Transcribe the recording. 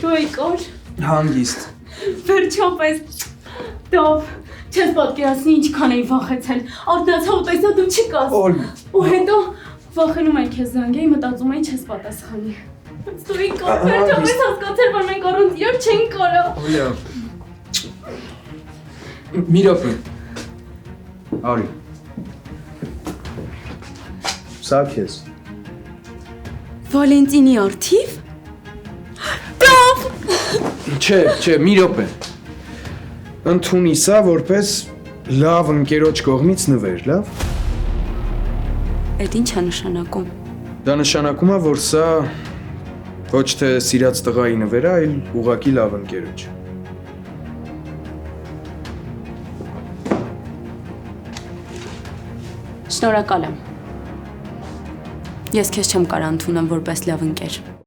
Դու եկար։ Հանգիստ։ Վերջապես դով չես պատկերացնի ինչքան էի վախեցել։ Արթնացա ու տեսա դու չկաս։ Ու հետո վախենում եմ քեզ զանգեի, մտածում էի չես պատասխանի։ Բայց դու եկար, վերջապես հասկացել, որ մենք առանց իրար չենք կարող։ Օլյա։ Մի րոպե։ Արի։ Սա քեզ։ Վալենտինի արթիվ։ Դով։ Չէ, մի րոպե։ Ընդունի սա որպես լավ ընկերոջ կողմից նվեր, լավ։ Այդ ինչ է նշանակում։ Դա նշանակում է, որ սա ոչ թե սիրած տղայի նվեր է, այլ ուղղակի լավ ընկերոջ։ Շնորհակալ եմ։ Ես քեզ չեմ կարող ընդունել որպես լավ ընկեր։